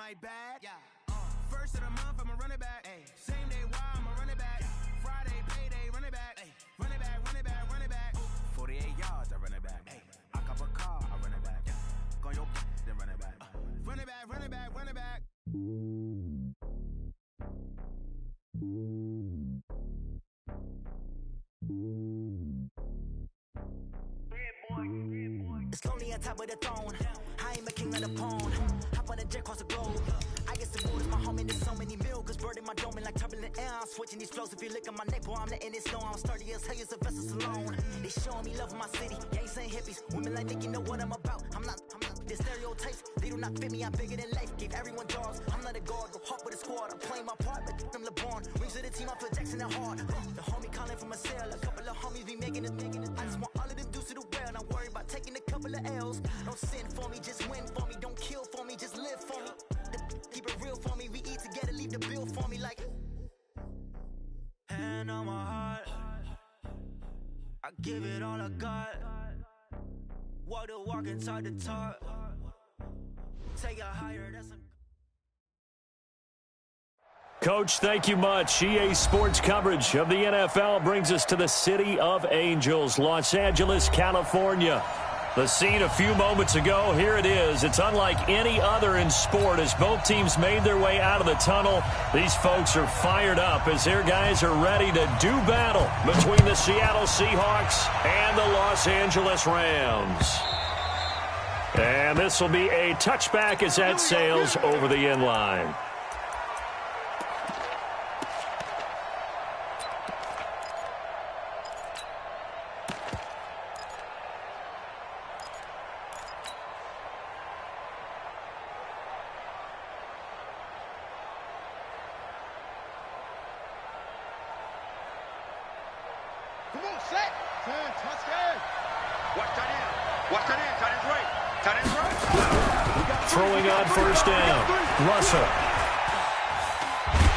my bag. Yeah. First of the month, I'm a running back. Ay. Same day, why I'm a running back. Friday, payday, running back. Ay. Running back, running back, running back. 48 yards, I run it back. Ay. I cop a car, I run it back. Go your then run it back. Run it back, run it back, run it back. It's lonely on top of the throne. I am a king of the pawn. Hop on a jet across the globe. I get some mood, my homie, there's so many milkers. Bird in my dome like turbulent air. I'm switching these flows. If you look at my neck, boy, I'm letting it slow. I'm sturdy as hell, a vessel alone. They showing me love in my city. Gangs ain't hippies. Women like Nick, you know what I'm about. I'm not the stereotypes. They do not fit me. I'm bigger than life. Give everyone jobs. I'm not a guard. Go hop with a squad. I'm playing my part, but them LeBron. Rings to the team, I feel Jackson at heart. The homie calling from a cell. A couple of homies be making it. I just want all of them dudes to do well. Not worry about taking a couple of L's. Don't sin for me, just win for me. Don't kill for me, just live for me. Keep it real for me. We eat together, leave the bill for me like. Hand on my heart, I give it all I got. Walk the walk inside the talk. Take it higher, that's a. Coach, thank you much. EA Sports coverage of the NFL brings us to the City of Angels, Los Angeles, California. The scene a few moments ago, here it is. It's unlike any other in sport as both teams made their way out of the tunnel. These folks are fired up as their guys are ready to do battle between the Seattle Seahawks and the Los Angeles Rams. And this will be a touchback as that sails over the end line. Throwing on first down. Russell.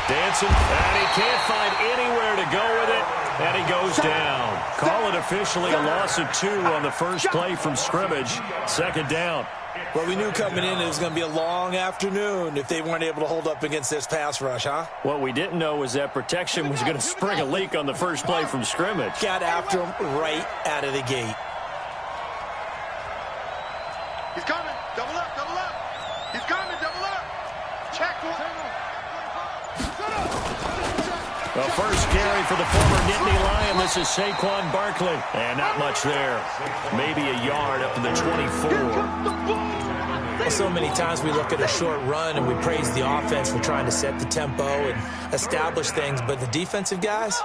Dancing, and he can't find anywhere to go with it, and he goes down. Call it officially a loss of 2 on the first play from scrimmage. Second down. Well, we knew coming in it was going to be a long afternoon if they weren't able to hold up against this pass rush, huh? What we didn't know was that protection was going to spring a leak on the first play from scrimmage. Got after him right out of the gate. He's coming. Double up, double up. He's coming, double up. Check one. The first carry for the former Nittany Lion. This is Saquon Barkley. And not much there. Maybe a yard up to the 24. Well, so many times we look at a short run and we praise the offense for trying to set the tempo and establish things. But the defensive guys,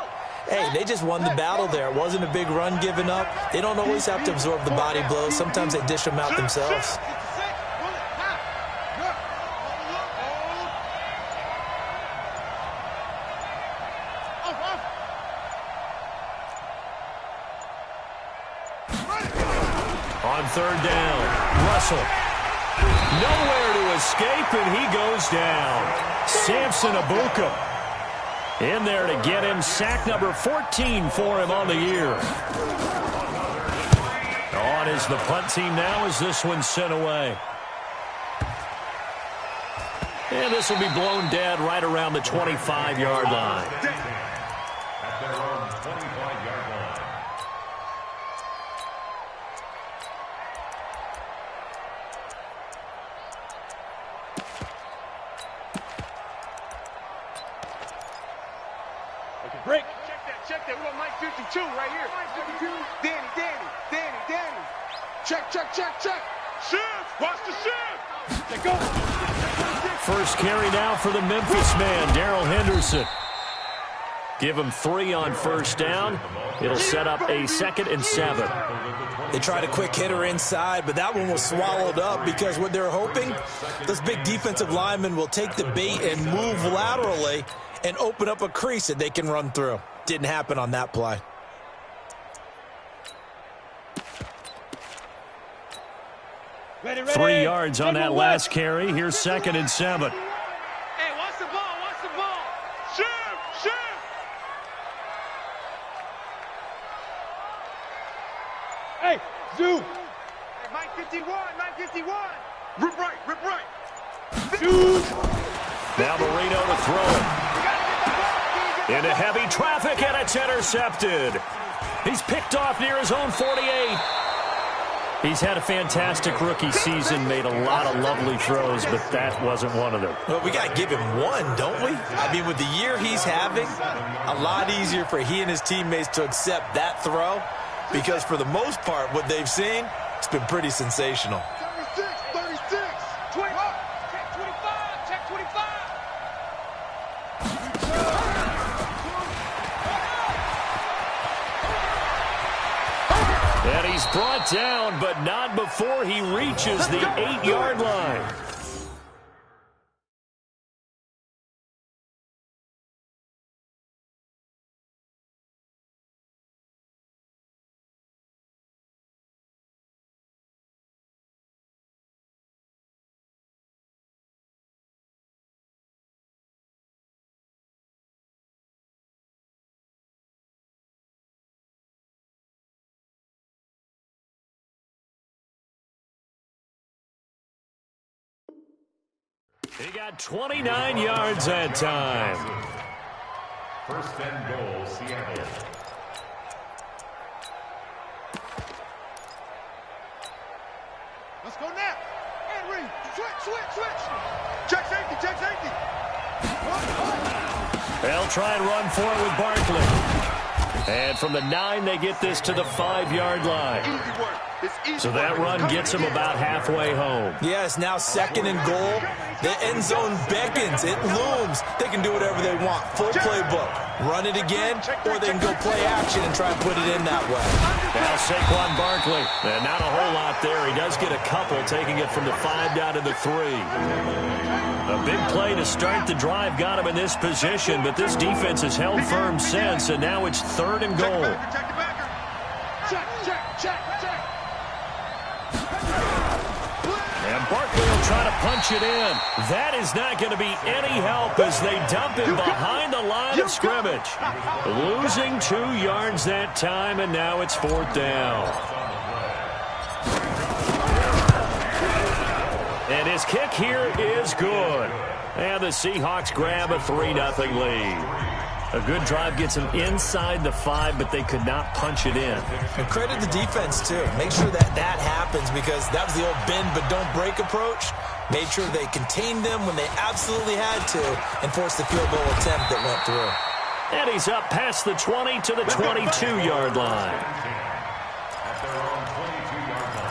hey, they just won the battle there. It wasn't a big run given up. They don't always have to absorb the body blows. Sometimes they dish them out themselves. On third down, Russell. Nowhere to escape, and he goes down. Samson Abuka in there to get him. Sack number 14 for him on the year. On is the punt team now as this one's sent away. And this will be blown dead right around the 25-yard line. At their own 25-yard line. Break. Check that. We got Mike 52 right here. Mike 52. Danny. Check. Shift. Watch the shift. Let go. First carry now for the Memphis man, Darrell Henderson. Give him 3 on first down. It'll set up a 2nd and 7. They tried a quick hitter inside, but that one was swallowed up because what they're hoping, this big defensive lineman will take the bait and move laterally and open up a crease that they can run through. Didn't happen on that play. Ready. 3 yards on that last carry. Here's 2nd and 7. Hey, watch the ball. Shift. Hey, Zoo. Hey, Mike 51. Rip right. Now Marino to throw it. Into heavy traffic, and it's intercepted. He's picked off near his own 48. He's had a fantastic rookie season, made a lot of lovely throws, but that wasn't one of them. Well, we got to give him one, don't we? I mean, with the year he's having, a lot easier for he and his teammates to accept that throw, because for the most part, what they've seen, it's been pretty sensational. 36, 20. Check 25, check 25. And he's brought down, but not before he reaches the 8-yard line. He got 29 yards that time. First and goal, Seattle. Let's go now. Henry, switch. Check safety. They'll try and run for it with Barkley. And from the 9, they get this to the 5-yard line. Easy work. So that run gets them about halfway home. Yeah, it's now 2nd and goal. The end zone beckons. It looms. They can do whatever they want. Full playbook. Run it again, or they can go play action and try and put it in that way. Now Saquon Barkley. And not a whole lot there. He does get a couple, taking it from the 5 down to the 3. A big play to start the drive got him in this position, but this defense has held firm since, and now it's 3rd and goal. Check. And Barkley will try to punch it in. That is not going to be any help as they dump him behind the line of scrimmage. Losing 2 yards that time, and now it's 4th down. And his kick here is good. And the Seahawks grab a 3-0 lead. A good drive gets them inside the 5, but they could not punch it in. And credit the defense, too. Make sure that happens, because that was the old bend but don't break approach. Made sure they contained them when they absolutely had to and forced the field goal attempt that went through. And he's up past the 20 to the 22-yard line. At their own 22-yard line.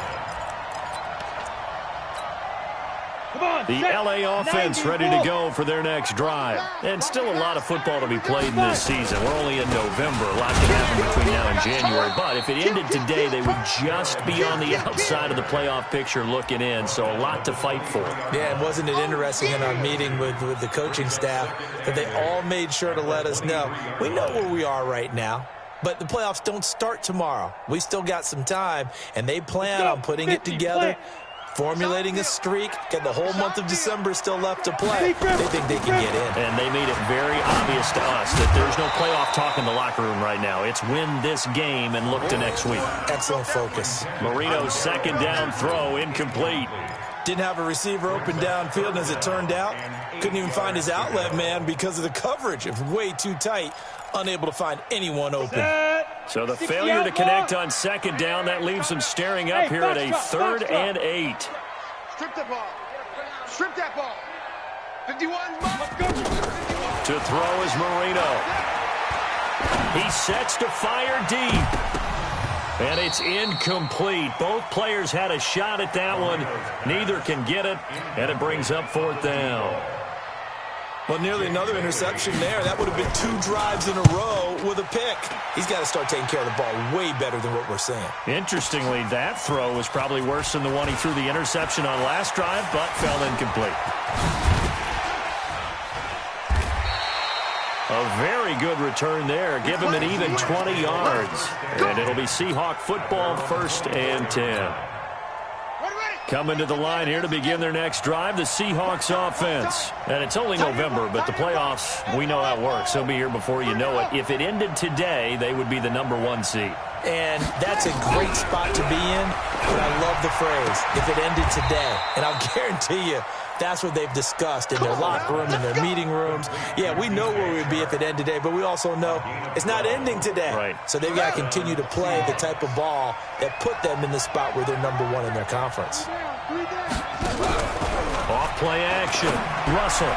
The LA offense ready to go for their next drive. And still a lot of football to be played in this season. We're only in November. A lot can happen between now and January. But if it ended today, they would just be on the outside of the playoff picture looking in. So a lot to fight for. Yeah, and wasn't it interesting in our meeting with the coaching staff that they all made sure to let us know, we know where we are right now, but the playoffs don't start tomorrow. We still got some time, and they plan on putting it together, formulating a streak, got the whole month of December still left to play. They think they can get in. And they made it very obvious to us that there's no playoff talk in the locker room right now. It's win this game and look to next week. Excellent focus. Marino's 2nd down throw incomplete. Didn't have a receiver open downfield, and as it turned out, couldn't even find his outlet man because of the coverage. It was way too tight, unable to find anyone open. So the failure to connect on 2nd down, that leaves them staring up here at a 3rd and 8. Strip that ball. Strip that ball. 51. To throw is Marino. He sets to fire deep. And it's incomplete. Both players had a shot at that one. Neither can get it, and it brings up 4th down. Well, nearly another interception there. That would have been 2 drives in a row with a pick. He's got to start taking care of the ball way better than what we're seeing. Interestingly, that throw was probably worse than the one he threw the interception on last drive, but fell incomplete. A very good return there. Give him an even 20 yards. And it'll be Seahawk football, 1st and 10. Coming to the line here to begin their next drive, the Seahawks offense. And it's only November, but the playoffs, we know how it works. They'll be here before you know it. If it ended today, they would be the #1 seed. And that's a great spot to be in, but I love the phrase, if it ended today. And I'll guarantee you, That's what they've discussed in their locker room, in their meeting rooms. Yeah, we know where we'd be if it ended today, but we also know it's not ending today. Right. So they've got to continue to play the type of ball that put them in the spot where they're #1 in their conference. Off play action. Russell.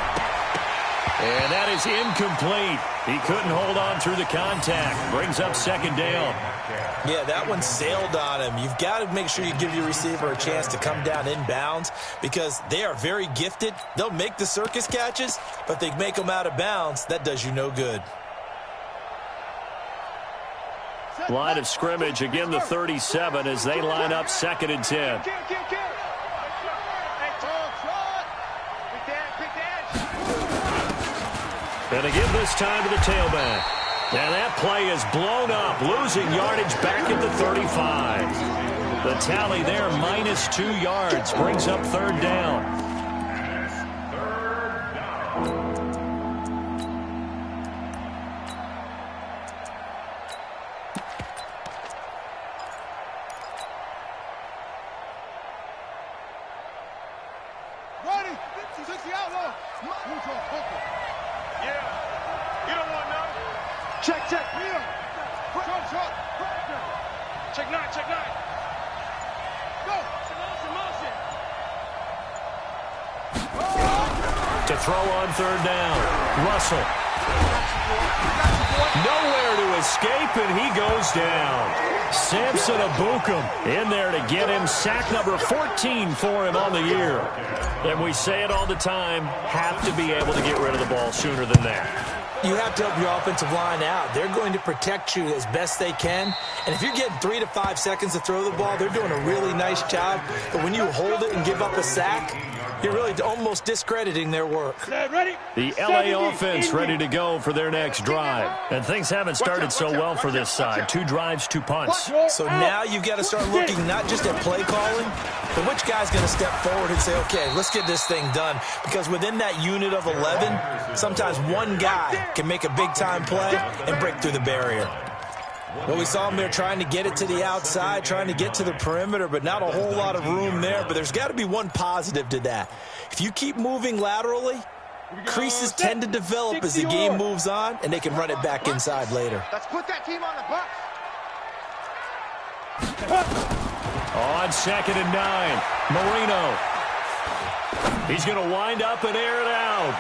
And that is incomplete. He couldn't hold on through the contact. Brings up second down. Yeah, that one sailed on him. You've got to make sure you give your receiver a chance to come down inbounds because they are very gifted. They'll make the circus catches, but they make them out of bounds. That does you no good. Line of scrimmage, again the 37 as they line up 2nd and 10. And again this time to the tailback. And that play is blown up, losing yardage back at the 35. The tally there, -2 yards, brings up 3rd down. Ready? 60 out low. Yeah. You don't want none. Check. Shot. Check 9. Go. Motion. To throw on 3rd down. Russell. Nowhere to escape, and he goes down. Samson Abukum in there to get him. Sack number 14 for him on the year. And we say it all the time, have to be able to get rid of the ball sooner than that. You have to help your offensive line out. They're going to protect you as best they can. And if you're getting 3 to 5 seconds to throw the ball, they're doing a really nice job. But when you hold it and give up a sack, you're really almost discrediting their work. The LA offense ready to go for their next drive. And things haven't started so well for this side. 2 drives, 2 punts. So now you've got to start looking not just at play calling, but which guy's going to step forward and say, okay, let's get this thing done. Because within that unit of 11, sometimes one guy can make a big-time play and break through the barrier. Well, we saw him there trying to get it to the outside, trying to get to the perimeter, but not a whole lot of room there. But there's got to be one positive to that. If you keep moving laterally, creases tend to develop as the game moves on, and they can run it back inside later. Let's put that team on the bus. On 2nd and 9, Marino. He's going to wind up and air it out.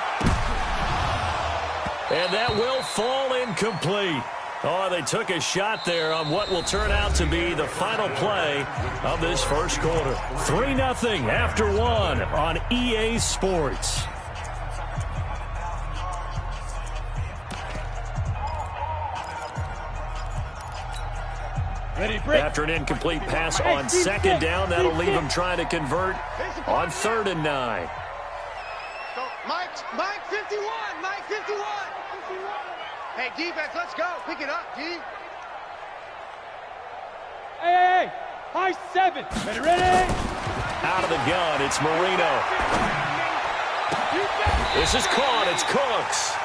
And that will fall incomplete. Oh, they took a shot there on what will turn out to be the final play of this first quarter. 3-0 after 1 on EA Sports. After an incomplete pass on 2nd down, that'll leave them trying to convert on 3rd and 9. Mike 51. Hey, defense, let's go. Pick it up, D. Hey, high 7. Ready? Out of the gun, it's Marino. This is caught, it's Cooks.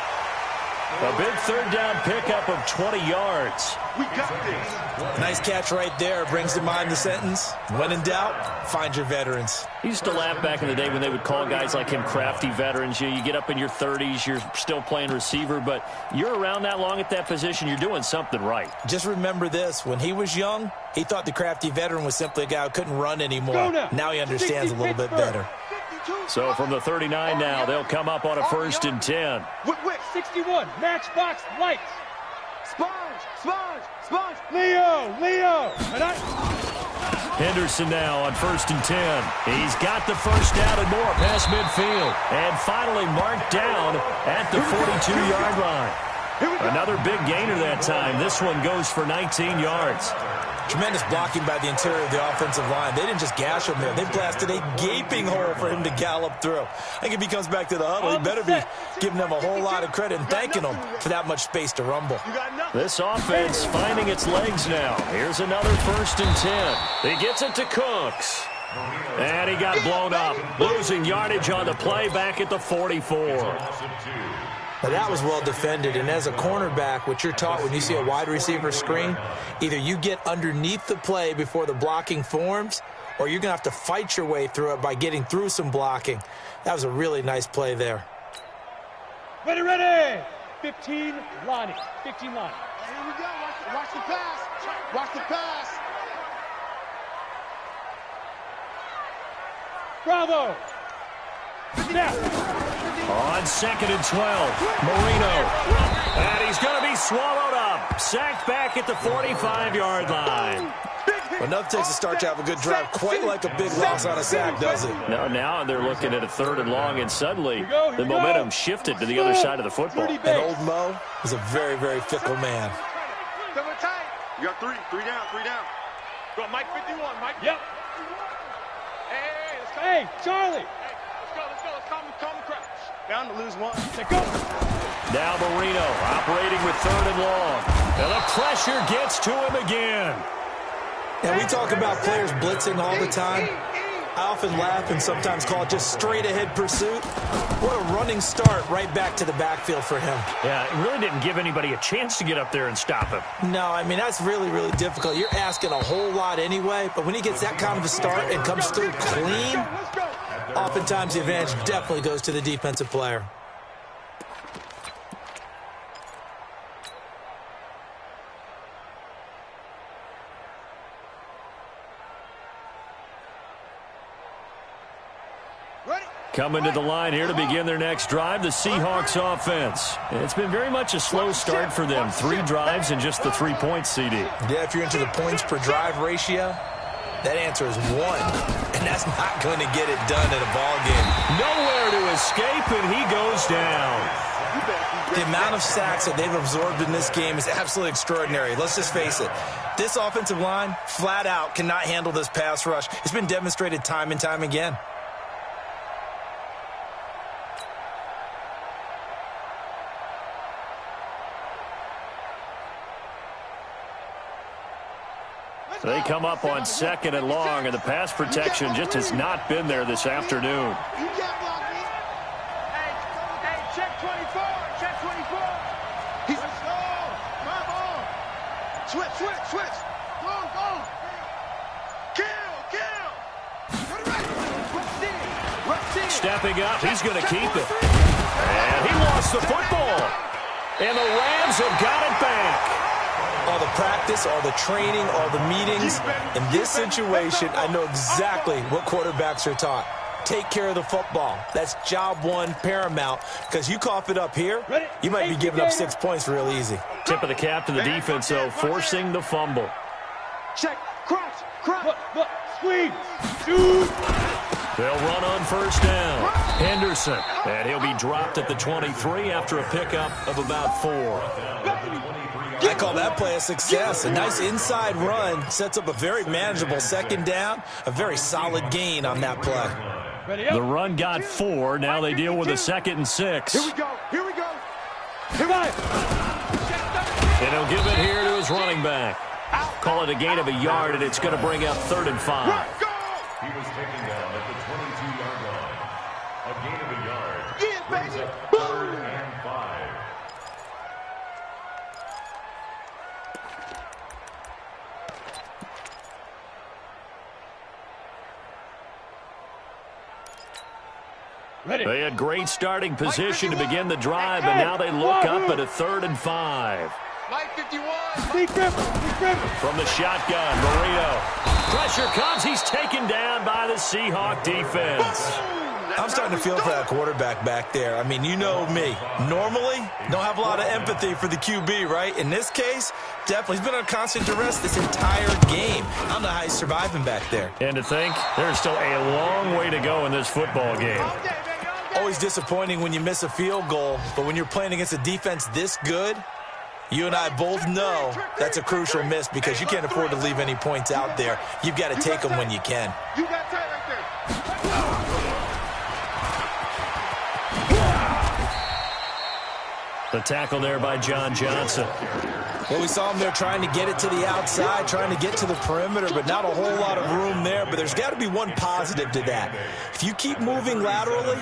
A big 3rd down pickup of 20 yards. We got this. Nice catch right there. Brings to mind the sentence, when in doubt, find your veterans. He used to laugh back in the day when they would call guys like him crafty veterans. You get up in your 30s, you're still playing receiver, but you're around that long at that position, you're doing something right. Just remember this. When he was young, he thought the crafty veteran was simply a guy who couldn't run anymore. Now he understands a little bit better. So from the 39 now, they'll come up on a 1st and 10. 61, matchbox lights. Sponge. Leo. Henderson now on 1st and 10. He's got the first down and more past midfield. And finally marked down at the 42-yard line. Another big gainer that time. This one goes for 19 yards. Tremendous blocking by the interior of the offensive line. They didn't just gash him there. They blasted a gaping hole for him to gallop through. I think if he comes back to the huddle, he better be giving them a whole lot of credit and thanking them for that much space to rumble. This offense finding its legs now. Here's another 1st and 10. He gets it to Cooks. And he got blown up. Losing yardage on the play back at the 44. Now, that was well defended, and as a cornerback, what you're taught when you see a wide receiver screen, either you get underneath the play before the blocking forms, or you're going to have to fight your way through it by getting through some blocking. That was a really nice play there. Ready! 15, Lonnie. 15, Lonnie. Here we go. Watch the pass. Watch the pass. Bravo! Now. On 2nd and 12, Marino. And he's going to be swallowed up. Sacked back at the 45-yard line. Well, nothing takes a start to have a good drive quite like a big loss on a sack, does it? No, now they're looking at a 3rd and long, and suddenly the momentum shifted to the other side of the football. And old Mo is a very, very fickle man. Double tight. You got three down. Go, Mike 51, Mike. Yep. Hey, let's go. Hey, Charlie. Let's go. Let's calm the crowd. Down to lose one. Go. Now Marino operating with 3rd and long. And the pressure gets to him again. And we talk about players blitzing all the time. I often laugh and sometimes call it just straight-ahead pursuit. What a running start right back to the backfield for him. Yeah, it really didn't give anybody a chance to get up there and stop him. No, I mean, that's really, really difficult. You're asking a whole lot anyway, but when he gets that kind of a start and comes through clean, oftentimes the advantage definitely goes to the defensive player. Coming to the line here to begin their next drive, the Seahawks offense. It's been very much a slow start for them. 3 drives and just the 3 points, CD. Yeah, if you're into the points per drive ratio, that answer is 1. And that's not going to get it done in a ball game. Nowhere to escape, and he goes down. The amount of sacks that they've absorbed in this game is absolutely extraordinary. Let's just face it. This offensive line, flat out, cannot handle this pass rush. It's been demonstrated time and time again. They come up on 2nd and long, and the pass protection just has not been there this afternoon. You can't block me. Hey, check 24. Check 24. He's come on. Switch. Go. Kill. Rush in. Stepping up, he's going to keep it. And he lost the football. And the Rams have got it back. All the practice, all the training, all the meetings. In this situation, I know exactly what quarterbacks are taught. Take care of the football. That's job 1 paramount, because you cough it up here, you might be giving up 6 points real easy. Tip of the cap to the defense, though, forcing the fumble. Check. Crouch. Look. Squeeze. Shoot. They'll run on 1st down. Henderson, and he'll be dropped at the 23 after a pickup of about 4. I call that play a success. A nice inside run sets up a very manageable 2nd down, a very solid gain on that play. The run got 4. Now they deal with a 2nd and 6. Here we go. And he'll give it here to his running back. Call it a gain of a yard, and it's going to bring up 3rd and 5. He was taken down at the 22-yard line. A gain of a yard. Brings up 3rd and 5. They had great starting position to begin the drive, but now they look up at a 3rd and 5. Mike 51. From the shotgun, Marino. Pressure comes. He's taken down by the Seahawk defense. I'm starting to feel for that quarterback back there. I mean, you know me. Normally, don't have a lot of empathy for the QB, right? In this case, definitely. He's been on constant duress this entire game. I don't know how he's surviving back there. And to think, there's still a long way to go in this football game. Always disappointing when you miss a field goal, but when you're playing against a defense this good, you and I both know that's a crucial miss because you can't afford to leave any points out there. You've got to take them when you can. You got tight right there. The tackle there by John Johnson. Well, we saw him there trying to get it to the outside, trying to get to the perimeter, but not a whole lot of room there. But there's got to be one positive to that. If you keep moving laterally,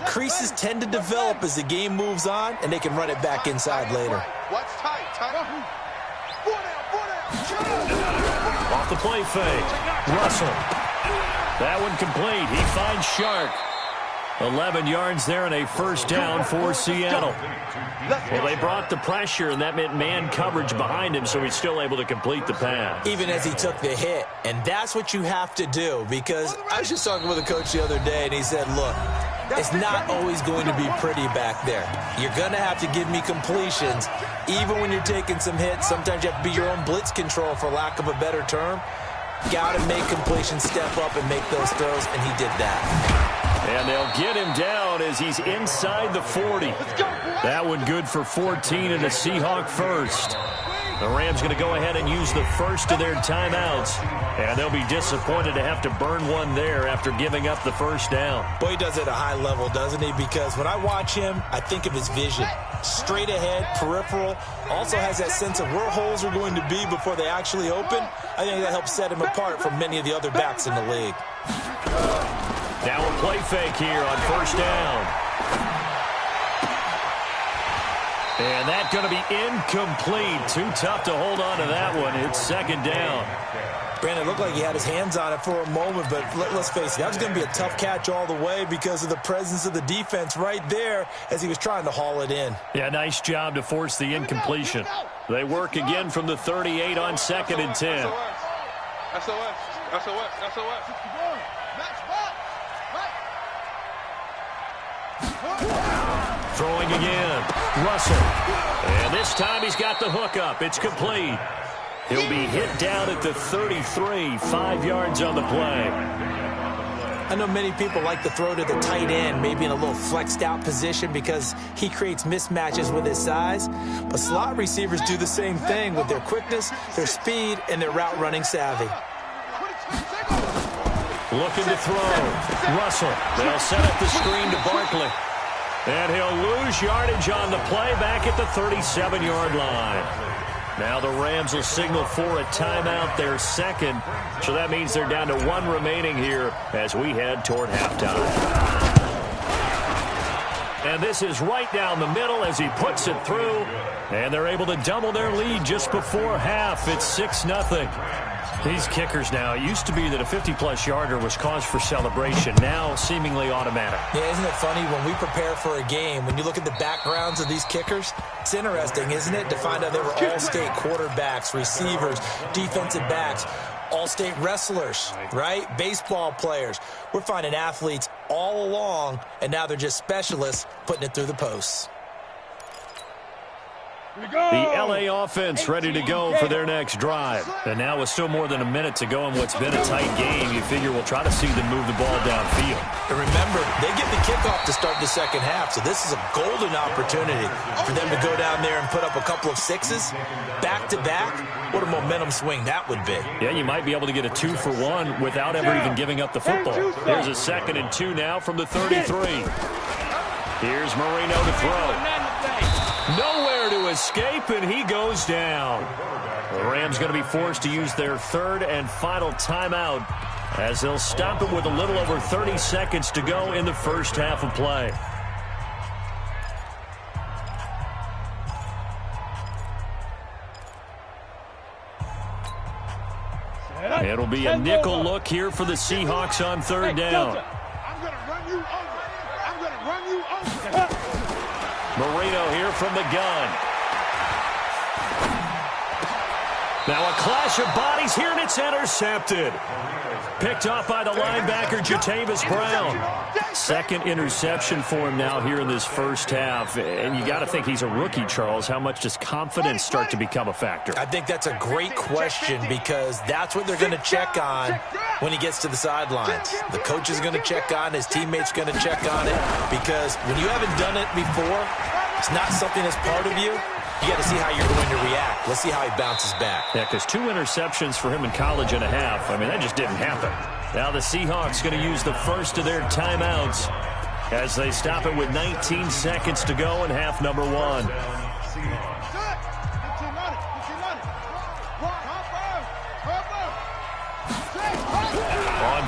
creases tend to develop as the game moves on, and they can run it back inside later. What's tight? Off the play fake. Russell. That one complete. He finds Shark. 11 yards there and a first down for Seattle. Well, they brought the pressure, and that meant man coverage behind him, so he's still able to complete the pass. Even as he took the hit. And that's what you have to do, because I was just talking with a coach the other day, and he said, look, it's not always going to be pretty back there. You're going to have to give me completions. Even when you're taking some hits, sometimes you have to be your own blitz control, for lack of a better term. Got to make completions, step up, and make those throws, and he did that. And they'll get him down as he's inside the 40. That one good for 14 and a Seahawk first. The Rams going to go ahead and use the first of their timeouts. And they'll be disappointed to have to burn one there after giving up the first down. Boy, he does it at a high level, doesn't he? Because when I watch him, I think of his vision. Straight ahead, peripheral. Also has that sense of where holes are going to be before they actually open. I think that helps set him apart from many of the other backs in the league. Now a play fake here on first down. And that's going to be incomplete. Too tough to hold on to that one. It's second down. Brandon, it looked like he had his hands on it for a moment, but let's face it, that was going to be a tough catch all the way because of the presence of the defense right there as he was trying to haul it in. Yeah, nice job to force the incompletion. They work again from the 38 on 2nd and 10. Throwing again. Russell. And this time he's got the hook up. It's complete. He'll be hit down at the 33, 5 yards on the play. I know many people like to throw to the tight end, maybe in a little flexed out position because he creates mismatches with his size. But slot receivers do the same thing with their quickness, their speed, and their route running savvy. Looking to throw. Russell. They'll set up the screen to Barkley. And he'll lose yardage on the play back at the 37-yard line. Now the Rams will signal for a timeout, their second. So that means they're down to one remaining here as we head toward halftime. And this is right down the middle as he puts it through. And they're able to double their lead just before half. It's 6-0. These kickers now, it used to be that a 50-plus yarder was cause for celebration. Now seemingly automatic. Yeah, isn't it funny when we prepare for a game, when you look at the backgrounds of these kickers, it's interesting, isn't it, to find out they were all-state quarterbacks, receivers, defensive backs, all-state wrestlers, right? Baseball players. We're finding athletes all along, and now they're just specialists putting it through the posts. The L.A. offense ready to go for their next drive. And now with still more than a minute to go in what's been a tight game, you figure we'll try to see them move the ball downfield. And remember, they get the kickoff to start the second half, so this is a golden opportunity for them to go down there and put up a couple of sixes back-to-back. What a momentum swing that would be. Yeah, you might be able to get a 2-for-1 without ever even giving up the football. Here's a 2nd and 2 now from the 33. Here's Marino to throw. Nowhere to escape, and he goes down. The Rams going to be forced to use their third and final timeout as they'll stop it with a little over 30 seconds to go in the first half of play. It'll be a nickel look here for the Seahawks on third down. I'm going to run you over. I'm going to run you over. Marino here from the gun. Now a clash of bodies here, and it's intercepted. Picked off by the linebacker, Jatavis Brown. Second interception for him now here in this first half. And you got to think he's a rookie, Charles. How much does confidence start to become a factor? I think that's a great question because that's what they're going to check on when he gets to the sidelines. The coach is going to check on, his teammates going to check on it because when you haven't done it before, it's not something that's part of you. You got to see how you're going to react. Let's see how he bounces back. Yeah, because 2 interceptions for him in college and a half. I mean, that just didn't happen. Now the Seahawks going to use the first of their timeouts as they stop it with 19 seconds to go in half number 1. On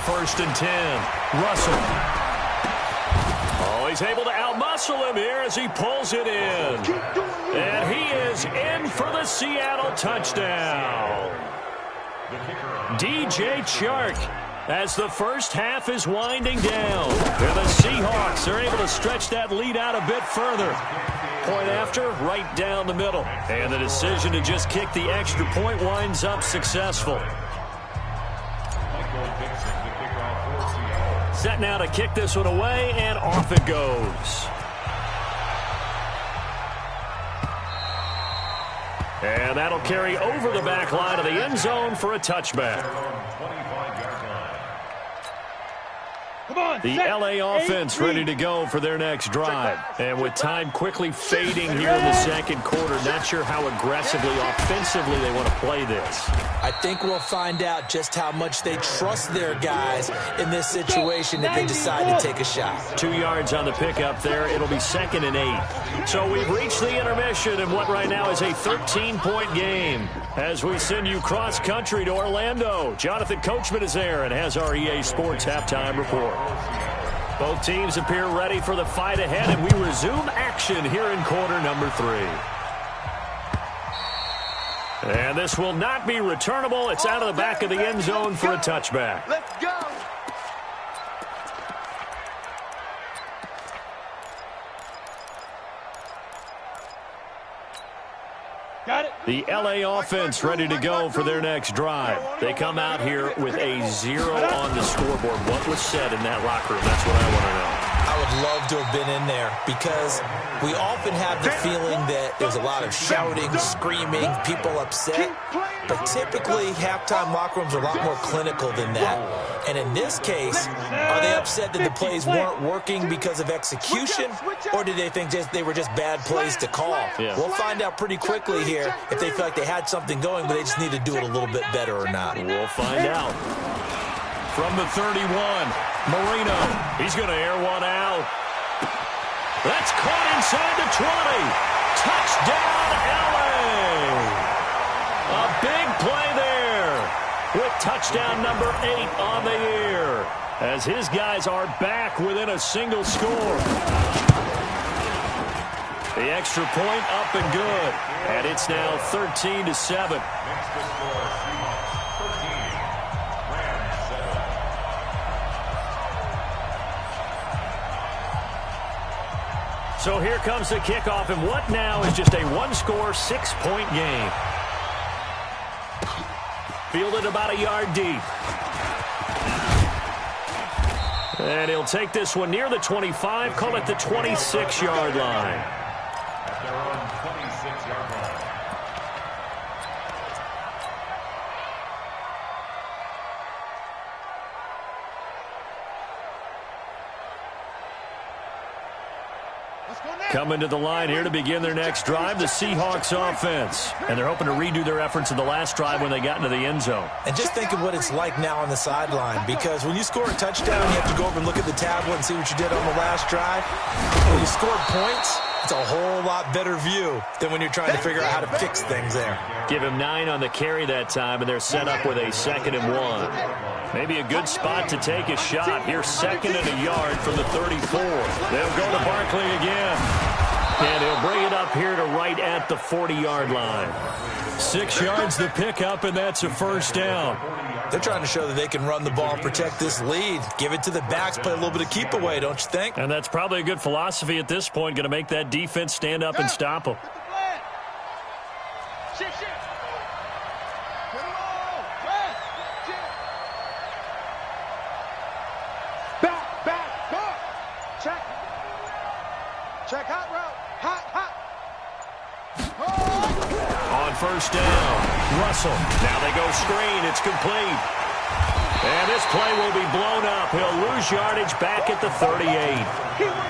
1st and 10, Russell. Oh, he's able to outmuscle him here as he pulls it in. And he is in for the Seattle touchdown. DJ Chark. as the first half is winding down. And the Seahawks are able to stretch that lead out a bit further. Point after, right down the middle. And the decision to just kick the extra point winds up successful. Set now to kick this one away, and off it goes. And that'll carry over the back line of the end zone for a touchback. The LA offense ready to go for their next drive. And with time quickly fading here in the second quarter, not sure how aggressively, offensively they want to play this. I think we'll find out just how much they trust their guys in this situation if they decide to take a shot. 2 yards on the pickup there. It'll be 2nd and 8. So we've reached the intermission in what right now is a 13-point game. As we send you cross-country to Orlando, Jonathan Coachman is there and has our EA Sports halftime report. Both teams appear ready for the fight ahead, and we resume action here in quarter number 3. And this will not be returnable. It's out of the back of the end zone for a touchback. Let's go. Got it. The LA offense ready to go for their next drive. They come out here with a 0 on the scoreboard. What was said in that locker room? That's what I want to know. I would love to have been in there because we often have the feeling that there's a lot of shouting, screaming, people upset. But typically, halftime locker rooms are a lot more clinical than that. And in this case, are they upset that the plays weren't working because of execution, or do they think they were just bad plays to call? Yeah. We'll find out pretty quickly here if they feel like they had something going, but they just need to do it a little bit better or not. We'll find out. From the 31, Marino. He's going to air one out. That's caught inside the 20. Touchdown, LA. A big play there with touchdown number 8 on the year as his guys are back within a single score. The extra point up and good. And it's now 13-7. So here comes the kickoff, and what now is just a one-score, 6-point game. Fielded about a yard deep. And he'll take this one near the 25, call it the 26-yard line. At their own 26-yard line. Coming to the line here to begin their next drive, the Seahawks offense. And they're hoping to redo their efforts in the last drive when they got into the end zone. And just think of what it's like now on the sideline, because when you score a touchdown, you have to go over and look at the tablet and see what you did on the last drive. When you scored points, it's a whole lot better view than when you're trying to figure out how to fix things there. Give him 9 on the carry that time, and they're set up with a 2nd and 1. Maybe a good spot to take a shot. Here, 2nd and a yard from the 34. They'll go to Barkley again. And he'll bring it up here to right at the 40-yard line. 6 yards the pickup, and that's a first down. They're trying to show that they can run the ball and protect this lead. Give it to the backs, play a little bit of keep away, don't you think? And that's probably a good philosophy at this point, going to make that defense stand up and stop them. Check hot route. Hot. On first down, Russell. Now they go screen. It's complete. And this play will be blown up. He'll lose yardage back at the 38.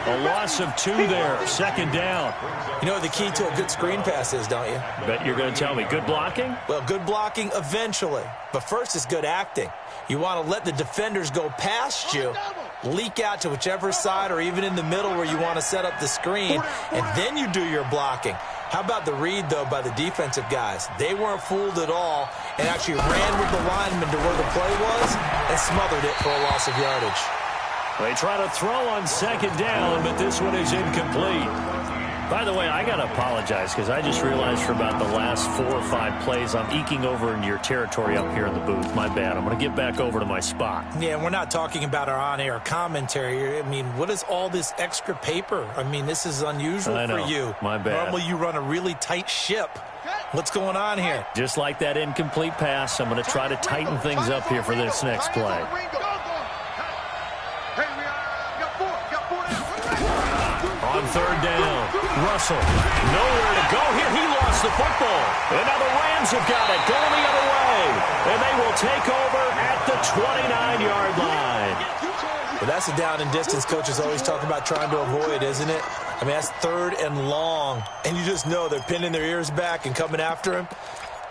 A loss of 2 there. 2nd down. You know what the key to a good screen pass is, don't you? Bet you're going to tell me good blocking? Well, good blocking eventually. But first is good acting. You want to let the defenders go past you, leak out to whichever side or even in the middle where you want to set up the screen, and then you do your blocking. How about the read, though, by the defensive guys? They weren't fooled at all and actually ran with the lineman to where the play was and smothered it for a loss of yardage. They try to throw on 2nd down, but this one is incomplete. By the way, I got to apologize because I just realized for about the last 4 or 5 plays, I'm eking over into your territory up here in the booth. My bad. I'm going to get back over to my spot. Yeah, we're not talking about our on-air commentary. I mean, what is all this extra paper? I mean, this is unusual for you. My bad. Normally you run a really tight ship. What's going on here? Just like that incomplete pass, I'm going to try to tighten things up here for this next play. On third down, Russell, nowhere to go here. He lost the football. And now the Rams have got it, going the other way. And they will take over at the 29-yard line. Well, that's a down and distance coaches always talk about trying to avoid, isn't it? I mean, that's third and long. And you just know they're pinning their ears back and coming after him,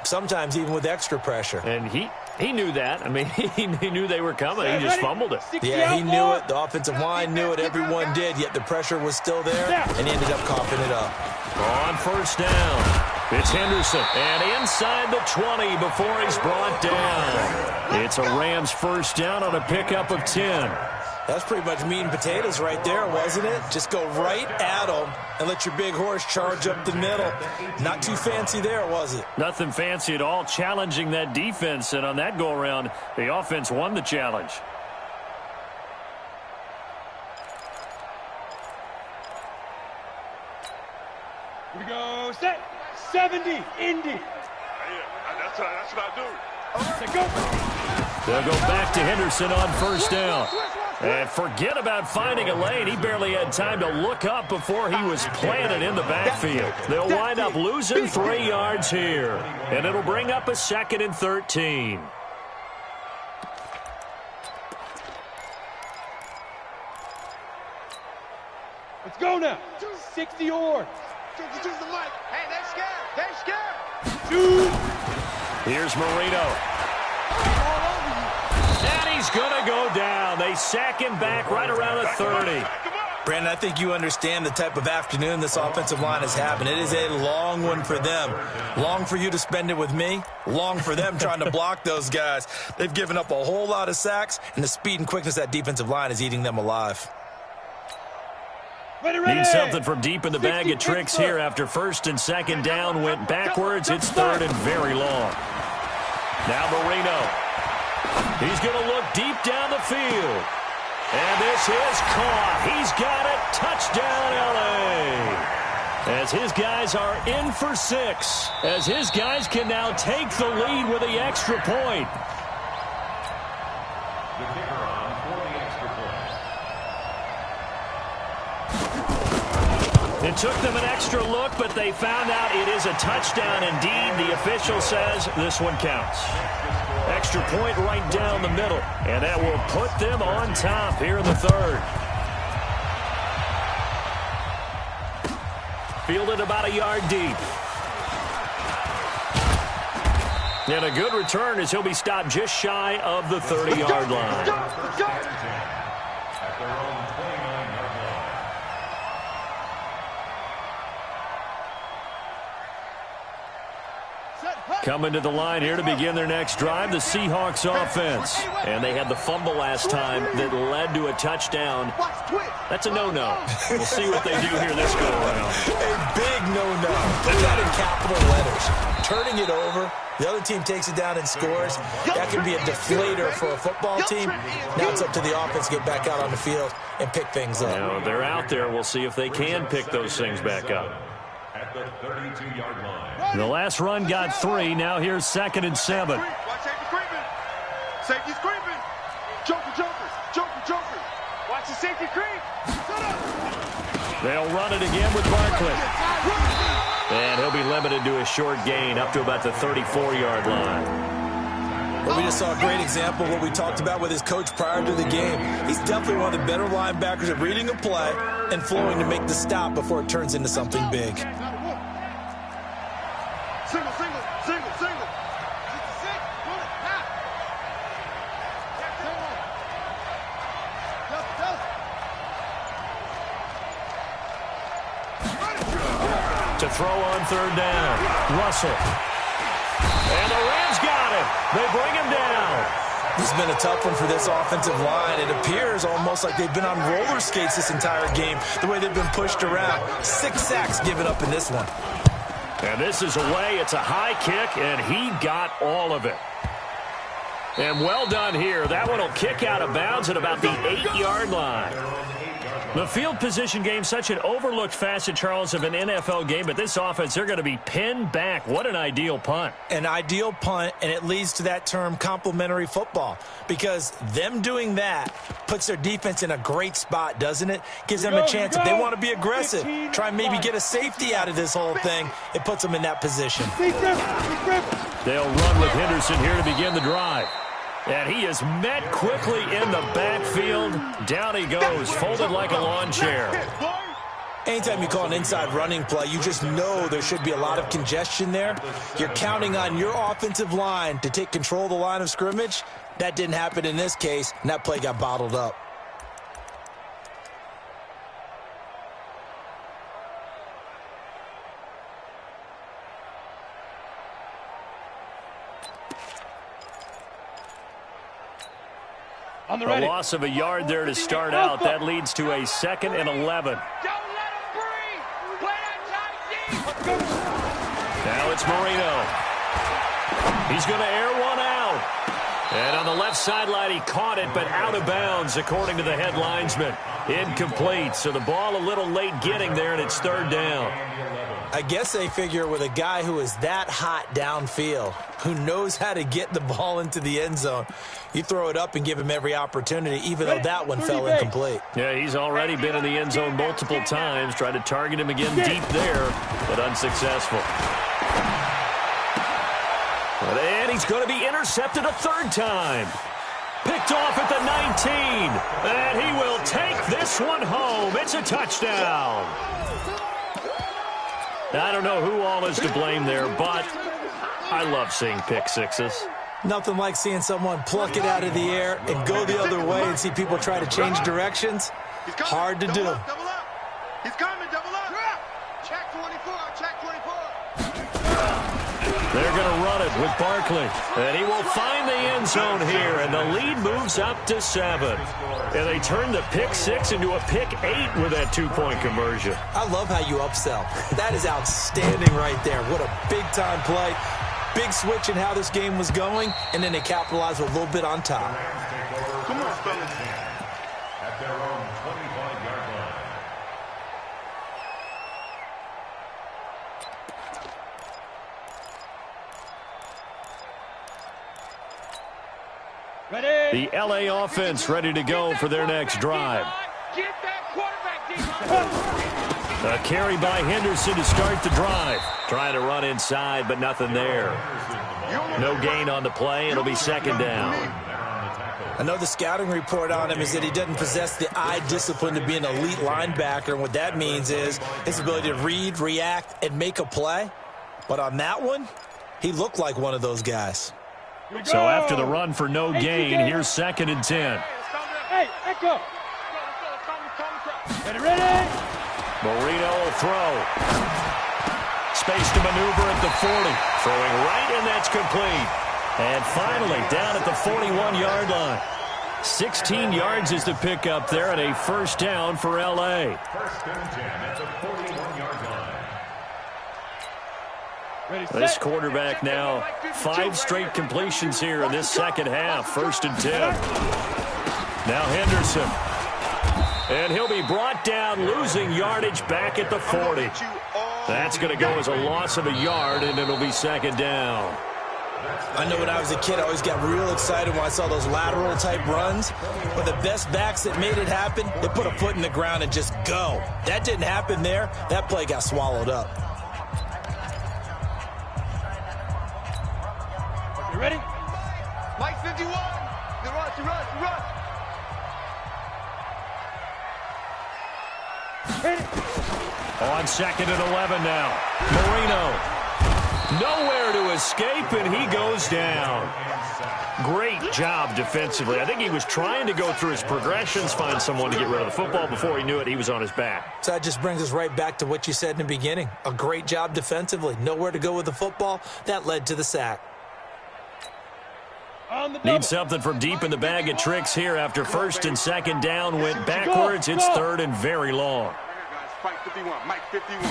sometimes even with extra pressure. And he knew that. I mean, he knew they were coming. He just fumbled it. Yeah, he knew it. The offensive line knew it. Everyone did, yet the pressure was still there, and he ended up coughing it up. On first down, it's Henderson. And inside the 20 before he's brought down. It's a Rams first down on a pickup of 10. That's pretty much meat and potatoes right there, wasn't it? Just go right at them and let your big horse charge up the middle. Not too fancy there, was it? Nothing fancy at all, challenging that defense. And on that go-around, the offense won the challenge. Here we go. Set. 70. Indy. Yeah, that's what I do. Set, go. They'll go back to Henderson on first down. And forget about finding a lane. He barely had time to look up before he was planted in the backfield. They'll wind up losing 3 yards here. And it'll bring up a 2nd and 13. Let's go now. 60 yards. Hey, they're scared. They're scared. Shoot. Here's Marino. And he's going to go down. They sack him back right around the 30. Brandon, I think you understand the type of afternoon this offensive line is having. It is a long one for them. Long for you to spend it with me. Long for them trying to block those guys. They've given up a whole lot of sacks, and the speed and quickness of that defensive line is eating them alive. Ready. Need something from deep in the bag of tricks here after 1st and 2nd down went backwards. It's 3rd and very long. Now Marino. He's going to look deep down the field. And this is caught. He's got it. Touchdown, L.A. As his guys are in for 6. As his guys can now take the lead with the extra point. The kicker on for the extra point. It took them an extra look, but they found out it is a touchdown indeed. The official says this one counts. Extra point right down the middle, and that will put them on top here in the 3rd. Fielded about a yard deep. And a good return as he'll be stopped just shy of the 30-yard line. At their own 29-yard line. Coming to the line here to begin their next drive, the Seahawks offense. And they had the fumble last time that led to a touchdown. That's a no-no. We'll see what they do here this go-around. A big no-no. Put that in capital letters. Turning it over, the other team takes it down and scores. That can be a deflator for a football team. Now it's up to the offense to get back out on the field and pick things up. Now, they're out there. We'll see if they can pick those things back up. At the 32-yard line. The last run got 3. Now here's 2nd and 7. Watch safety creeping. Safety's creeping. Joker. Watch the safety creep. They'll run it again with Barkley. And he'll be limited to a short gain up to about the 34-yard line. Well, we just saw a great example of what we talked about with his coach prior to the game. He's definitely one of the better linebackers at reading a play and flowing to make the stop before it turns into something big. Single. To throw on 3rd down, Russell. And the Rams got him. They bring him down. This has been a tough one for this offensive line. It appears almost like they've been on roller skates this entire game, the way they've been pushed around. 6 sacks given up in this one. And this is away. It's a high kick, and he got all of it. And well done here. That one will kick out of bounds at about the 8-yard line. The field position game, such an overlooked facet, Charles, of an NFL game, but this offense, they're going to be pinned back. What an ideal punt. An ideal punt, and it leads to that term complementary football, because them doing that puts their defense in a great spot, doesn't it? Gives them a chance. If they want to be aggressive, try and maybe get a safety out of this whole thing, it puts them in that position. They'll run with Henderson here to begin the drive. And he is met quickly in the backfield. Down he goes, folded like a lawn chair. Anytime you call an inside running play, you just know there should be a lot of congestion there. You're counting on your offensive line to take control of the line of scrimmage. That didn't happen in this case, and that play got bottled up. On the A ready. loss of a yard there to start out. That leads to a 2nd and 11. Don't let him breathe. Play that tight deep. Now it's Marino. He's going to air one out. And on the left sideline, he caught it, but out of bounds, according to the head linesman. Incomplete. So the ball a little late getting there, and it's 3rd down. I guess they figure with a guy who is that hot downfield, who knows how to get the ball into the end zone, you throw it up and give him every opportunity, even though that one fell incomplete. Yeah, he's already been in the end zone multiple times. Tried to target him again deep there, but unsuccessful. And he's going to be intercepted a 3rd time. Picked off at the 19. And he will take this one home. It's a touchdown. I don't know who all is to blame there, but I love seeing pick sixes. Nothing like seeing someone pluck it out of the air and go the other way and see people try to change directions. Hard to do. Double up. He's coming. Double up. Check 24. Check 24. They're going to run it with Barkley. And he will find the end zone here, and the lead moves up to 7. And they turn the pick 6 into a pick 8 with that 2-point conversion. I love how you upsell. That is outstanding right there. What a big-time play. Big switch in how this game was going, and then they capitalized with a little bit on top. Come on, fellas. At their own 25-yard line. Ready. The LA offense ready to go for their next drive. Get that quarterback deep. A carry by Henderson to start the drive. Trying to run inside, but nothing there. No gain on the play. It'll be 2nd down. I know the scouting report on him is that he doesn't possess the eye discipline to be an elite linebacker, and what that means is his ability to read, react, and make a play. But on that one, he looked like one of those guys. So after the run for no gain, here's 2nd and 10. Hey, echo. Ready. Marino will throw. Space to maneuver at the 40. Throwing right, and that's complete. And finally, down at the 41-yard line. 16 yards is the pickup there, and a 1st down for L.A. 1st and 10 at the 41-yard line. This quarterback now 5 straight completions here in this 2nd half. 1st and 10. Now Henderson. And he'll be brought down, losing yardage back at the 40. That's going to go as a loss of a yard, and it'll be 2nd down. I know when I was a kid, I always got real excited when I saw those lateral-type runs. But the best backs that made it happen, they put a foot in the ground and just go. That didn't happen there. That play got swallowed up. You ready? Mike 51. The rush. On 2nd and 11 now. Marino. Nowhere to escape, and he goes down. Great job defensively. I think he was trying to go through his progressions, find someone to get rid of the football. Before he knew it, he was on his back. So that just brings us right back to what you said in the beginning. A great job defensively. Nowhere to go with the football. That led to the sack. Need something from deep in the bag of tricks here after first and second down went backwards. It's third and very long. Fight 51, Mike 51.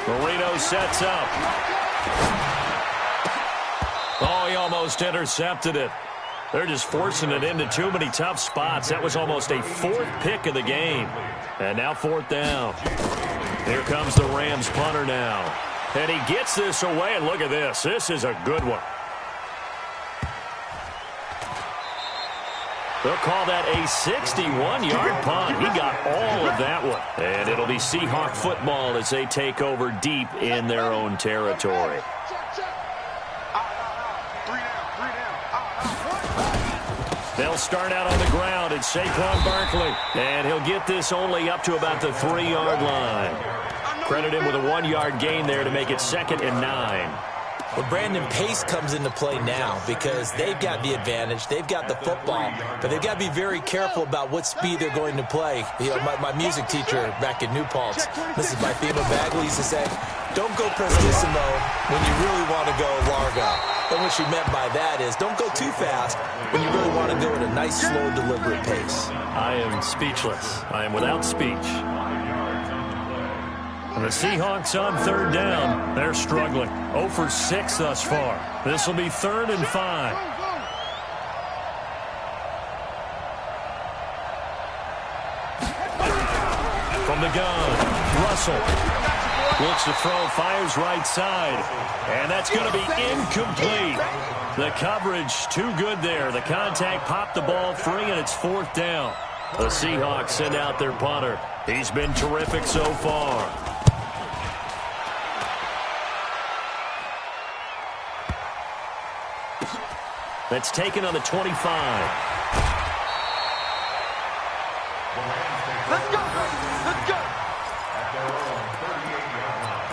Marino sets up. Oh, he almost intercepted it. They're just forcing it into too many tough spots. That was almost a fourth pick of the game. And now fourth down. Here comes the Rams punter now. And he gets this away, and look at this. This is a good one. They'll call that a 61-yard punt. He got all of that one. And it'll be Seahawk football as they take over deep in their own territory. They'll start out on the ground. It's Saquon Barkley. And he'll get this only up to about the 3-yard line. Credit him with a 1-yard gain there to make it 2nd and 9. Well, Brandon, pace comes into play now because they've got the advantage. They've got the football, but they've got to be very careful about what speed they're going to play. You know, my music teacher back in New Paltz, Mrs. Bythema Bagley, used to say, don't go prestissimo when you really want to go largo. And what she meant by that is don't go too fast when you really want to go at a nice, slow, deliberate pace. I am speechless. I am without speech. And the Seahawks on third down. They're struggling. 0 for 6 thus far. This will be 3rd and 5. From the gun, Russell looks to throw, fires right side. And that's going to be incomplete. The coverage too good there. The contact popped the ball free, and it's 4th down. The Seahawks send out their punter. He's been terrific so far. That's taken on the 25. Let's go, let's go. At their own 38-yard line.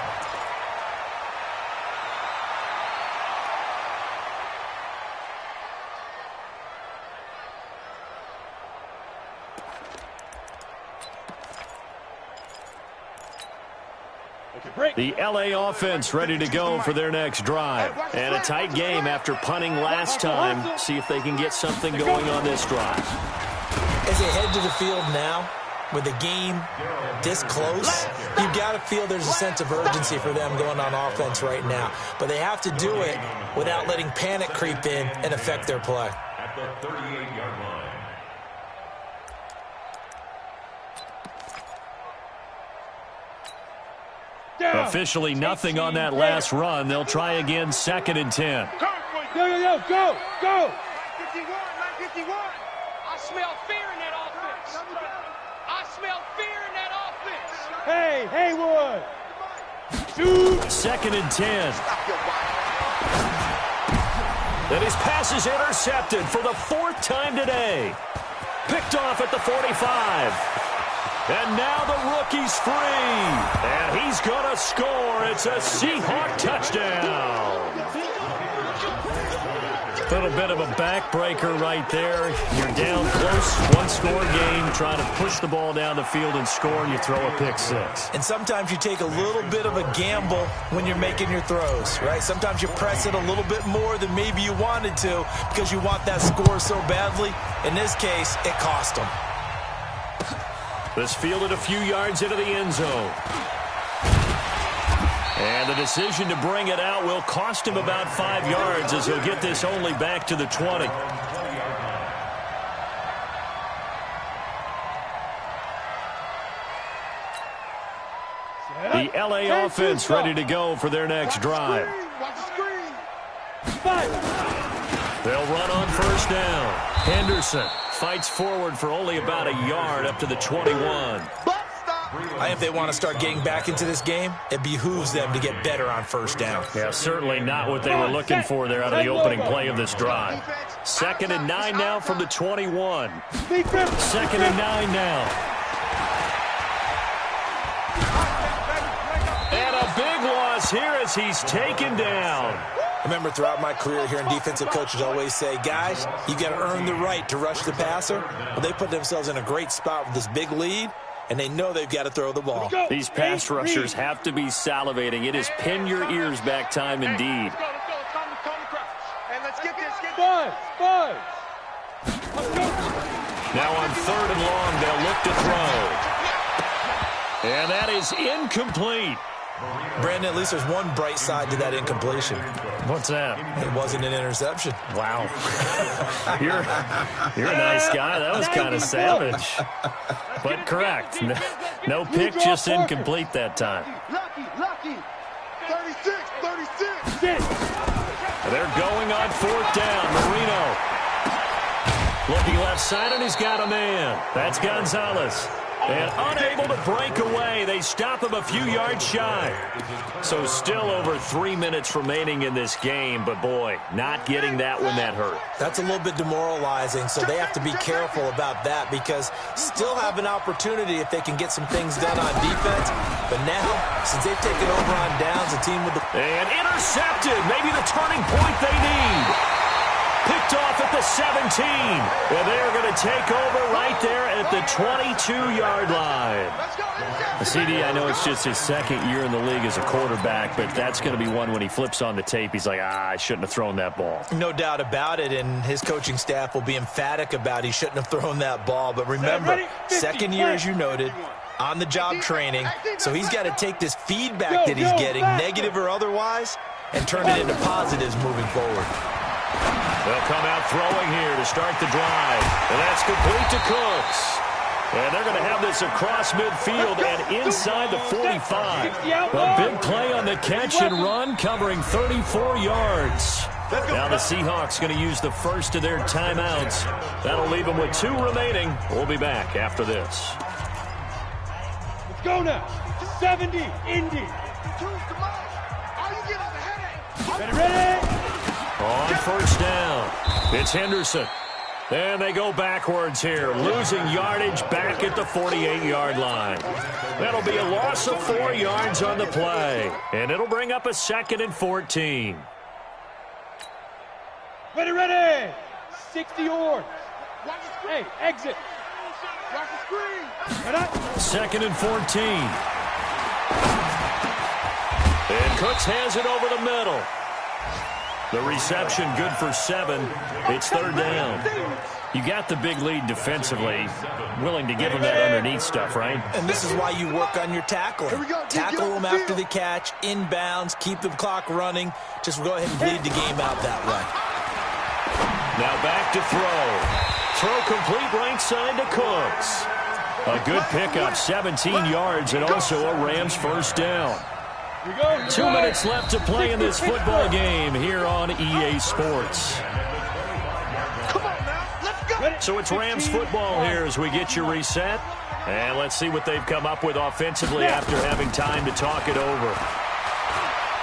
The LA offense ready to go for their next drive. And a tight game after punting last time. See if they can get something going on this drive. As they head to the field now, with the game this close, you've got to feel there's a sense of urgency for them going on offense right now. But they have to do it without letting panic creep in and affect their play. At the 38-yard line. Officially nothing on that last run. They'll try again 2nd and 10. Go, 951. I smell fear in that offense. I smell fear in that offense. Hey, Haywood. Shoot. 2nd and 10. And his pass is intercepted for the 4th time today. Picked off at the 45. And now the rookie's free. And he's going to score. It's a Seahawk touchdown. A little bit of a backbreaker right there. You're down close, 1-score game, trying to push the ball down the field and score, and you throw a pick 6. And sometimes you take a little bit of a gamble when you're making your throws, right? Sometimes you press it a little bit more than maybe you wanted to because you want that score so badly. In this case, it cost them. This fielded a few yards into the end zone. And the decision to bring it out will cost him about 5 yards as he'll get this only back to the 20. The LA offense ready to go for their next drive. They'll run on 1st down. Henderson fights forward for only about a yard up to the 21. If they want to start getting back into this game, it behooves them to get better on 1st down. Yeah, certainly not what they were looking for there out of the opening play of this drive. 2nd and 9 now from the 21. 2nd and 9 now. And a big loss here as he's taken down. I remember throughout my career hearing defensive coaches always say, guys, you got to earn the right to rush the passer. Well, they put themselves in a great spot with this big lead, and they know they've got to throw the ball. These pass rushers have to be salivating. It is pin your ears back time indeed. Let's go. And let's get this. back to throw. And that is incomplete. Brandon, at least there's one bright side to that incompletion. What's that? It wasn't an interception. Wow. You're a nice guy. That was kind of savage. But correct. No pick, just incomplete that time. Lucky. 36. They're going on 4th down. Marino looking left side, and he's got a man. That's Gonzalez. And unable to break away. They stop him a few yards shy. So still over 3 minutes remaining in this game. But, boy, not getting that one that hurt. That's a little bit demoralizing, so they have to be careful about that because still have an opportunity if they can get some things done on defense. But now, since they've taken over on downs, the team with the... And intercepted. Maybe the turning point they need. Picked off at the 17. And they're going to take over right there at the 22-yard line. CD, I know it's just his second year in the league as a quarterback, but that's going to be one when he flips on the tape. He's like, I shouldn't have thrown that ball. No doubt about it, and his coaching staff will be emphatic about he shouldn't have thrown that ball. But remember, second year, as you noted, on-the-job training, so he's got to take this feedback that he's getting, negative or otherwise, and turn it into positives moving forward. They'll come out throwing here to start the drive. And that's complete to Cooks. And they're going to have this across midfield and inside the 45. A big play on the catch and run, covering 34 yards. Now the Seahawks going to use the first of their timeouts. That'll leave them with 2 remaining. We'll be back after this. Let's go now. 70, Indy. Ready? On 1st down, it's Henderson. And they go backwards here, losing yardage back at the 48-yard line. That'll be a loss of 4 yards on the play. And it'll bring up a 2nd and 14. Ready. 60 yards. Hey, exit. 2nd and 14. And Cooks has it over the middle. The reception good for 7. It's 3rd down. You got the big lead defensively. Willing to give them that underneath stuff, right? And this is why you work on your tackling. Tackle them after the catch, inbounds, keep the clock running. Just go ahead and bleed the game out that way. Now back to throw. Throw complete right side to Cooks. A good pickup, 17 yards, and also a Rams 1st down. 2 minutes left to play in this football game here on EA Sports. Come on now, let's go. So it's Rams football here as we get you reset. And let's see what they've come up with offensively after having time to talk it over.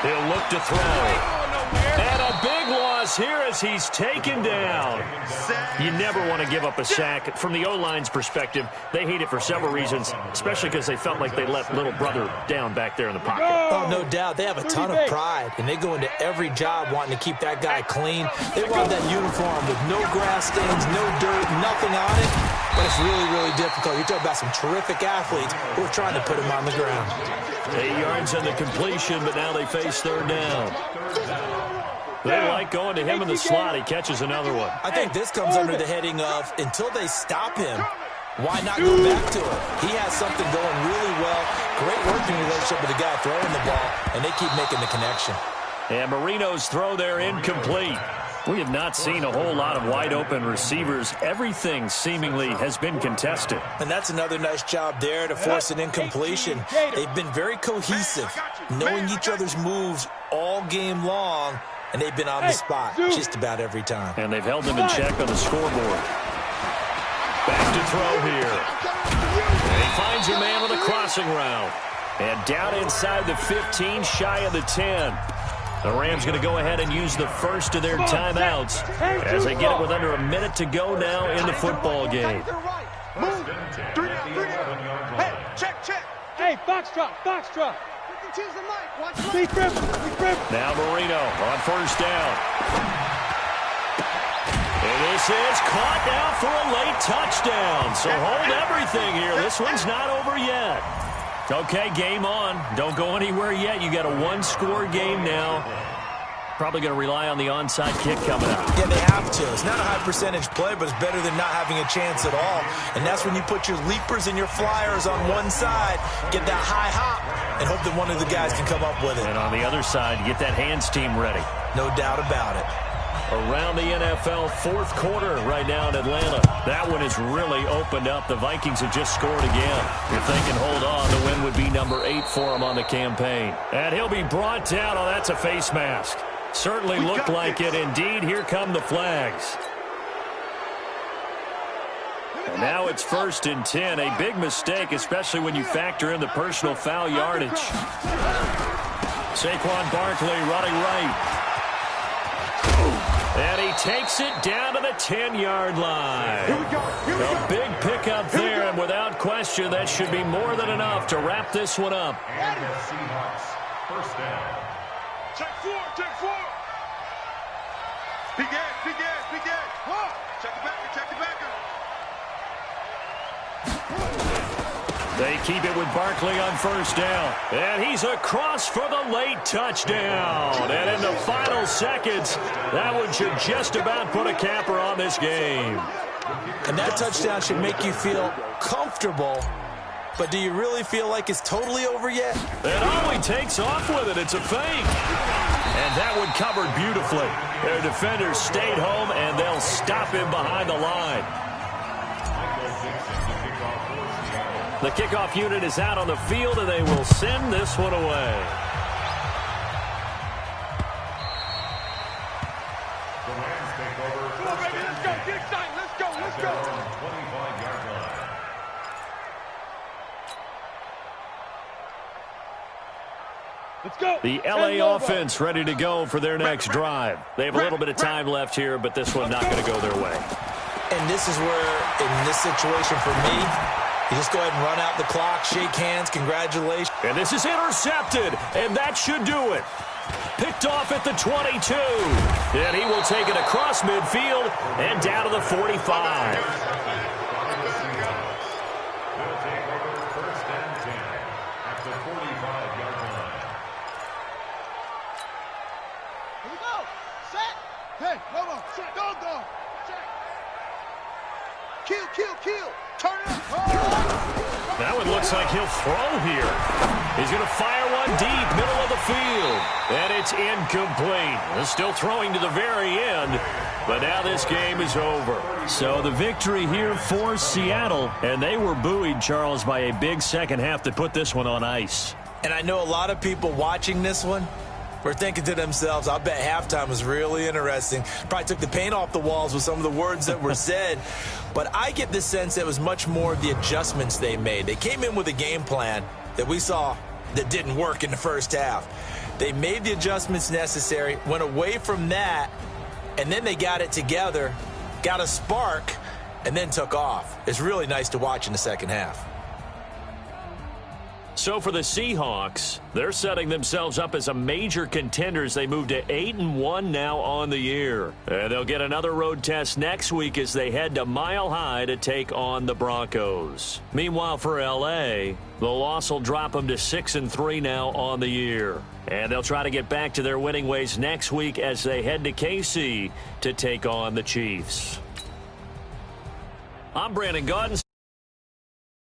He'll look to throw. And a big loss here as he's taken down. You never want to give up a sack. From the O-line's perspective, they hate it for several reasons, especially because they felt like they let little brother down back there in the pocket. Oh, no doubt. They have a ton of pride, and they go into every job wanting to keep that guy clean. They want that uniform with no grass stains, no dirt, nothing on it. But it's really, really difficult. You're talking about some terrific athletes who are trying to put him on the ground. 8 yards on the completion, but now they face 3rd down. They like going to him in the slot. He catches another one. I think this comes under the heading of until they stop him, why not go back to it? He has something going really well. Great working relationship with the guy throwing the ball, and they keep making the connection. And Marino's throw there incomplete. We have not seen a whole lot of wide-open receivers. Everything seemingly has been contested. And that's another nice job there to force an incompletion. They've been very cohesive, knowing each other's moves all game long, and they've been on the spot just about every time. And they've held them in check on the scoreboard. Back to throw here. And he finds a man on the crossing route. And down inside the 15, shy of the 10. The Rams going to go ahead and use the first of their timeouts as they get it with under a minute to go now in the football game. Move. 3 down. Hey, check. Hey, foxtrot. Now Marino on 1st down. And this is caught now for a late touchdown. So hold everything here. This one's not over yet. Okay, game on. Don't go anywhere yet. You got a 1-score game now. Probably going to rely on the onside kick coming up. Yeah, they have to. It's not a high percentage play, but it's better than not having a chance at all. And that's when you put your leapers and your flyers on one side, get that high hop, and hope that one of the guys can come up with it. And on the other side, get that hands team ready. No doubt about it. Around the NFL fourth quarter right now in Atlanta. That one has really opened up. The Vikings have just scored again. If they can hold on, the win would be number 8 for them on the campaign. And he'll be brought down. Oh, that's a face mask. Certainly looked like it. Indeed, here come the flags. And now it's 1st and 10. A big mistake, especially when you factor in the personal foul yardage. Saquon Barkley running right. And he takes it down to the 10-yard line. A big pickup there, and without question, that should be more than enough to wrap this one up. And the Seahawks, first down. Check 4, check 4. Big ass, big ass, big ass. Check the backer, check the backer. They keep it with Barkley on 1st down. And he's across for the late touchdown. And in the final seconds, that one should just about put a capper on this game. And that touchdown should make you feel comfortable. But do you really feel like it's totally over yet? And all he takes off with it, it's a fake. And that one covered beautifully. Their defenders stayed home, and they'll stop him behind the line. The kickoff unit is out on the field, and they will send this one away. The Rams take over. Come on, baby, let's go. Get excited. Let's go, let's go. 25-yard line. Let's go. The LA offense ready to go for their next drive. They have a little bit of time left here, but this one not going to go their way. And this is where, in this situation for me, you just go ahead and run out the clock, shake hands, congratulations. And this is intercepted, and that should do it. Picked off at the 22. And he will take it across midfield and down to the 45. They'll take over 1st and 10 at the 45-yard line. Here we go. Set. Hey, no. Set. Go. Check. Kill. Turn it up. Oh. That one looks like he'll throw here. He's going to fire one deep, middle of the field. And it's incomplete. He's still throwing to the very end. But now this game is over. So the victory here for Seattle. And they were buoyed, Charles, by a big second half that put this one on ice. And I know a lot of people watching this one were thinking to themselves, I bet halftime was really interesting. Probably took the paint off the walls with some of the words that were said. But I get the sense that it was much more of the adjustments they made. They came in with a game plan that we saw that didn't work in the first half. They made the adjustments necessary, went away from that, and then they got it together, got a spark, and then took off. It's really nice to watch in the second half. So for the Seahawks, they're setting themselves up as a major contender as they move to 8-1 now on the year. And they'll get another road test next week as they head to Mile High to take on the Broncos. Meanwhile, for L.A., the loss will drop them to 6-3 now on the year. And they'll try to get back to their winning ways next week as they head to KC to take on the Chiefs. I'm Brandon Gaudens.